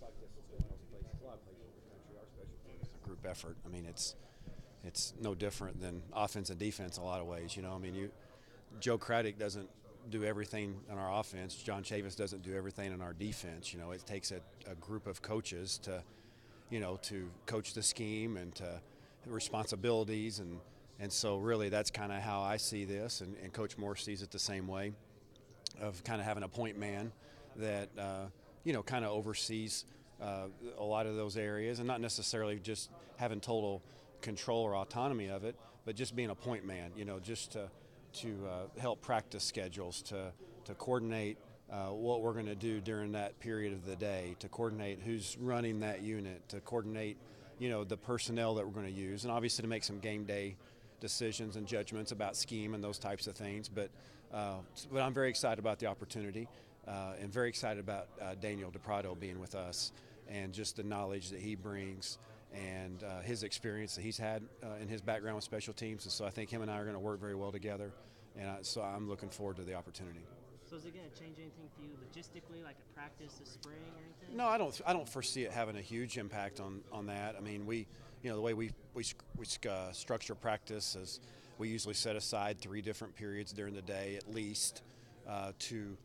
a lot of places in the country, our special teams is a group effort. I mean, it's no different than offense and defense in a lot of ways. I mean, Joe Craddock doesn't do everything in our offense. John Chavis doesn't do everything in our defense. It takes a group of coaches to coach the scheme and to responsibilities and so really that's kind of how I see this, and Coach Moore sees it the same way, of kind of having a point man that kind of oversees a lot of those areas, and not necessarily just having total control or autonomy of it, but just being a point man, just to help practice schedules, to coordinate what we're going to do during that period of the day, to coordinate who's running that unit, to coordinate the personnel that we're going to use, and obviously to make some game day decisions and judgments about scheme and those types of things. But I'm very excited about the opportunity, and very excited about Daniel DePrado being with us, and just the knowledge that he brings, and his experience that he's had in his background with special teams. And so I think him and I are going to work very well together, and so I'm looking forward to the opportunity. So is it going to change anything for you logistically, like a practice this spring or anything? No, I don't foresee it having a huge impact on that. I mean, the way we structure practice is we usually set aside 3 different periods during the day at least to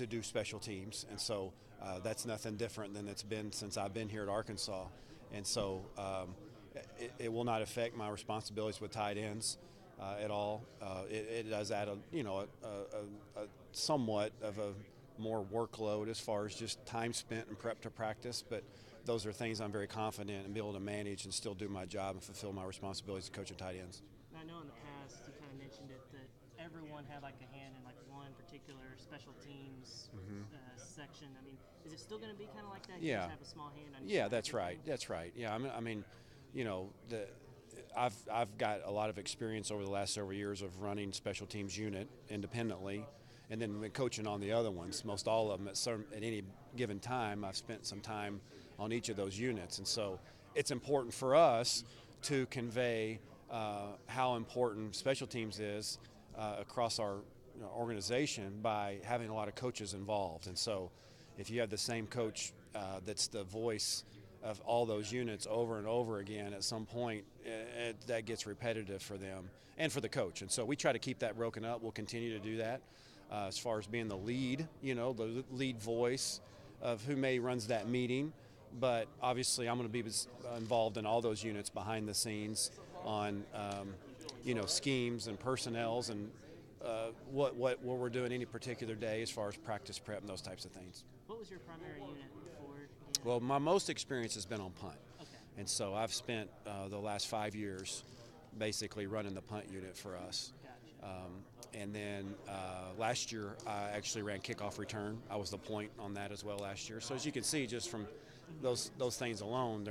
do special teams, and so that's nothing different than it's been since I've been here at Arkansas, and so it will not affect my responsibilities with tight ends at all. It does add a somewhat of a more workload as far as just time spent and prep to practice, but those are things I'm very confident in being able to manage and still do my job and fulfill my responsibilities as coaching tight ends. I know in the past you kind of mentioned it that everyone had like a hand in like one particular special teams section. I mean, is it still going to be kind of like that? You just have a small hand on Yeah, that's right. That's right. Yeah, I mean, I've got a lot of experience over the last several years of running special teams unit independently, and then been coaching on the other ones. Most all of them at any given time, I've spent some time on each of those units, and so it's important for us to convey how important special teams is across our organization by having a lot of coaches involved. And so if you have the same coach that's the voice of all those units over and over again, at some point that gets repetitive for them and for the coach. And so we try to keep that broken up. We'll continue to do that as far as being the lead, the lead voice of who may runs that meeting. But obviously I'm going to be involved in all those units behind the scenes on schemes and personnels and what we're doing any particular day as far as practice prep and those types of things. What was your primary unit before? Well, my most experience has been on punt. Okay. And so I've spent the last 5 years basically running the punt unit for us. Gotcha. And then last year I actually ran kickoff return. I was the point on that as well last year. So as you can see, just from those things alone,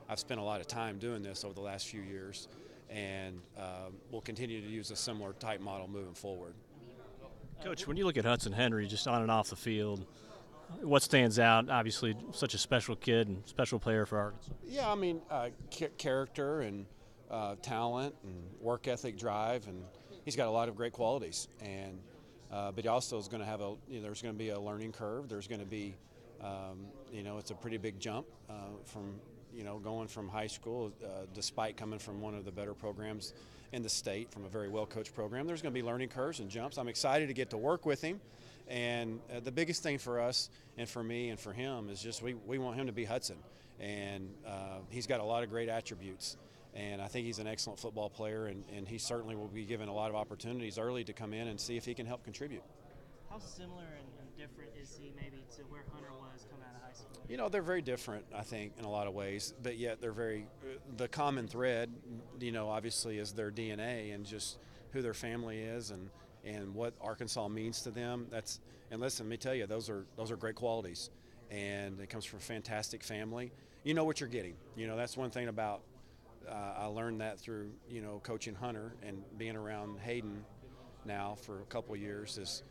I've spent a lot of time doing this over the last few years, and we'll continue to use a similar type model moving forward. Coach, when you look at Hudson Henry just on and off the field, what stands out? Obviously, such a special kid and special player for Arkansas. Yeah, I mean, character and talent and work ethic, drive, and he's got a lot of great qualities. And but he also is going to have there's going to be a learning curve. There's going to be, it's a pretty big jump from going from high school, despite coming from one of the better programs in the state, from a very well-coached program. There's going to be learning curves and jumps. I'm excited to get to work with him. And the biggest thing for us and for me and for him is just we want him to be Hudson. And he's got a lot of great attributes. And I think he's an excellent football player, and he certainly will be given a lot of opportunities early to come in and see if he can help contribute. How similar and different is he maybe to where Hunter was coming out of high school? They're very different, I think, in a lot of ways, but yet they're the common thread, obviously is their DNA and just who their family is and what Arkansas means to them. And listen, let me tell you, those are great qualities, and it comes from a fantastic family. You know what you're getting. That's one thing about I learned that through coaching Hunter and being around Hayden now for a couple of years is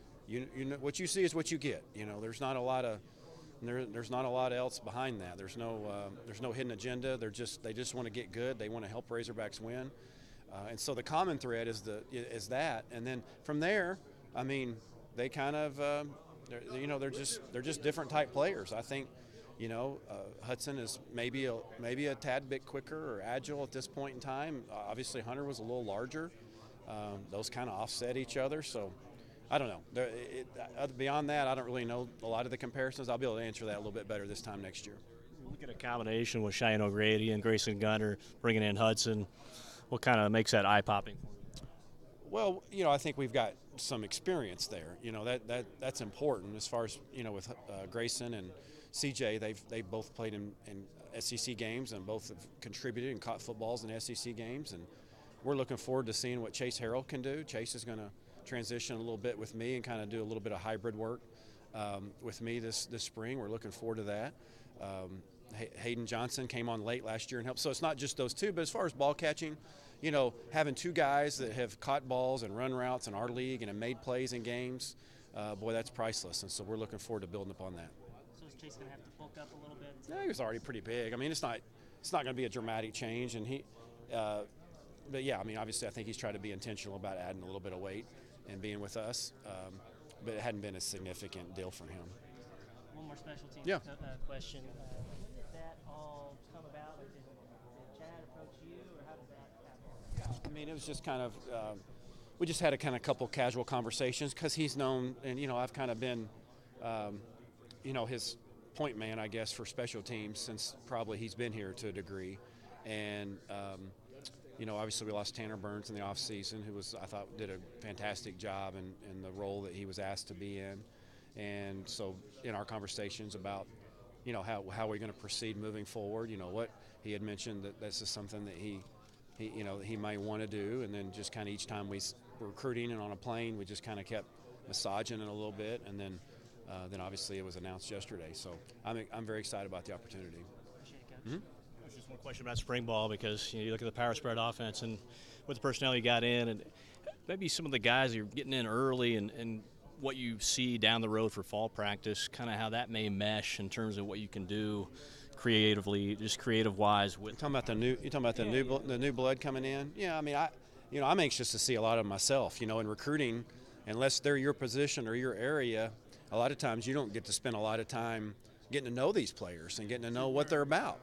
what you see is what you get. There's not a lot of else behind that. There's no hidden agenda. They just want to get good. They want to help Razorbacks win. And so the common thread is that, and then from there, I mean, they kind of they're just different type players. I think Hudson is maybe a tad bit quicker or agile at this point in time. Obviously, Hunter was a little larger. Those kind of offset each other. So I don't know. Beyond that, I don't really know a lot of the comparisons. I'll be able to answer that a little bit better this time next year. Look at a combination with Cheyenne O'Grady and Grayson Gunter bringing in Hudson. What kind of makes that eye-popping? Well, I think we've got some experience there. That's important as far as with Grayson and CJ. They've both played in SEC games and both have contributed and caught footballs in SEC games. And we're looking forward to seeing what Chase Harrell can do. Chase is going to transition a little bit with me and kind of do a little bit of hybrid work with me this spring. We're looking forward to that. Hayden Johnson came on late last year and helped. So it's not just those two, but as far as ball catching, having two guys that have caught balls and run routes in our league and have made plays in games, boy, that's priceless. And so we're looking forward to building upon that. So is Chase going to have to bulk up a little bit? Yeah, he was already pretty big. I mean, it's not going to be a dramatic change. And but yeah, I mean, obviously, I think he's tried to be intentional about adding a little bit of weight and being with us. But it hadn't been a significant deal for him. One more special teams question. When did that all come about? Like, did Chad approach you, or how did that happen? I mean, it was just kind of we just had a kind of couple casual conversations because he's known, and I've kind of been, his point man, I guess, for special teams since probably he's been here to a degree, and obviously we lost Tanner Burns in the offseason, who I thought did a fantastic job in the role that he was asked to be in. And so in our conversations about, how we're going to proceed moving forward, what he had mentioned that this is something that he might want to do. And then just kind of each time we were recruiting and on a plane, we just kind of kept massaging it a little bit. And then obviously it was announced yesterday. So I'm very excited about the opportunity. Appreciate it, Coach. There's just one question about spring ball because you look at the power spread offense and with the personnel you got in, and maybe some of the guys you're getting in early and what you see down the road for fall practice, kind of how that may mesh in terms of what you can do creatively, just creative-wise. You're talking about the new blood coming in. Yeah, I mean, I'm anxious to see a lot of myself. In recruiting, unless they're your position or your area, a lot of times you don't get to spend a lot of time getting to know these players and getting to know what they're about.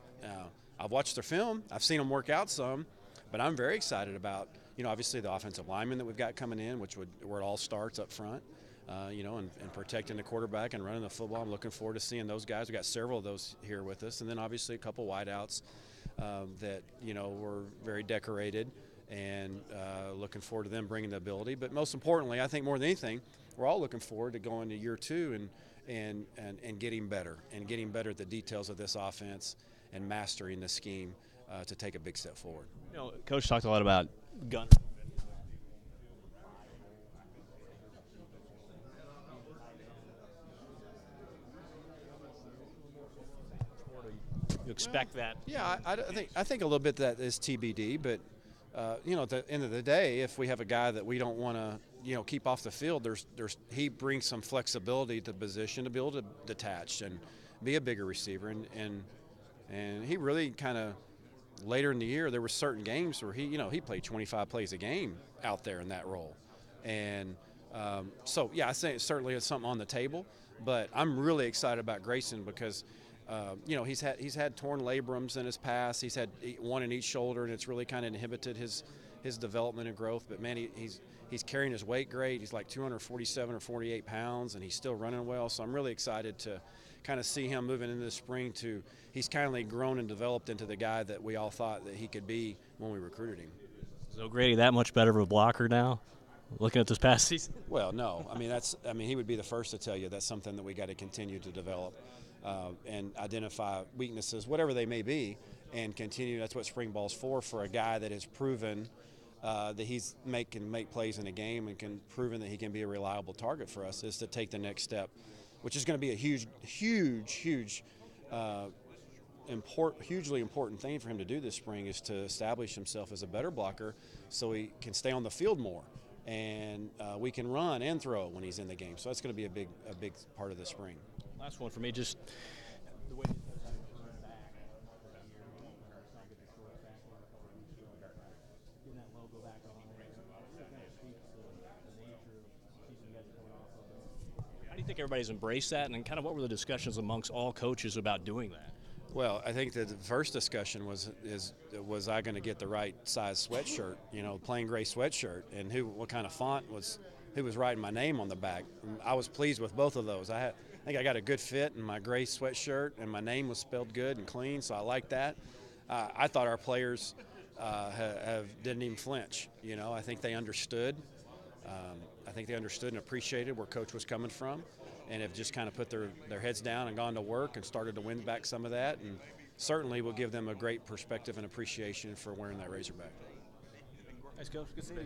I've watched their film. I've seen them work out some, but I'm very excited about, obviously the offensive linemen that we've got coming in, where it all starts up front, and protecting the quarterback and running the football. I'm looking forward to seeing those guys. We've got several of those here with us, and then obviously a couple wideouts that, were very decorated, and looking forward to them bringing the ability. But most importantly, I think more than anything, we're all looking forward to going to year two and getting better at the details of this offense and mastering the scheme to take a big step forward. Coach talked a lot about gun. You expect that? Yeah, I think a little bit that is TBD, but at the end of the day, if we have a guy that we don't want to keep off the field, he brings some flexibility to the position to be able to detach and be a bigger receiver, and he really kind of later in the year there were certain games where he played 25 plays a game out there in that role, and so yeah, I think certainly it's something on the table, but I'm really excited about Grayson because he's had torn labrums in his past. He's had one in each shoulder, and it's really kind of inhibited his development and growth. But man, he's carrying his weight great. He's like 247 or 48 pounds, and he's still running well. So I'm really excited to kind of see him moving into the spring. He's kind of grown and developed into the guy that we all thought that he could be when we recruited him. Is O'Grady that much better of a blocker now? Looking at this past season. Well, no. I mean, he would be the first to tell you that's something that we got to continue to develop. And identify weaknesses, whatever they may be, and continue. That's what spring ball's for a guy that has proven that can make plays in a game and proven that he can be a reliable target for us, is to take the next step, which is going to be a hugely important thing for him to do this spring, is to establish himself as a better blocker so he can stay on the field more. And we can run and throw when he's in the game. So that's going to be a big part of the spring. Last one for me, just the way how do you think think everybody's embraced that, and kind of what were the discussions amongst all coaches about doing that? Well, I think that the first discussion was I going to get the right size sweatshirt, plain gray sweatshirt, and what kind of font who was writing my name on the back. And I was pleased with both of those. I think I got a good fit in my gray sweatshirt, and my name was spelled good and clean, so I liked that. I thought our players didn't even flinch. I think they understood. I think they understood and appreciated where Coach was coming from, and have just kind of put their heads down and gone to work and started to win back some of that, and certainly will give them a great perspective and appreciation for wearing that Razorback. Thanks, Coach. Good seeing you.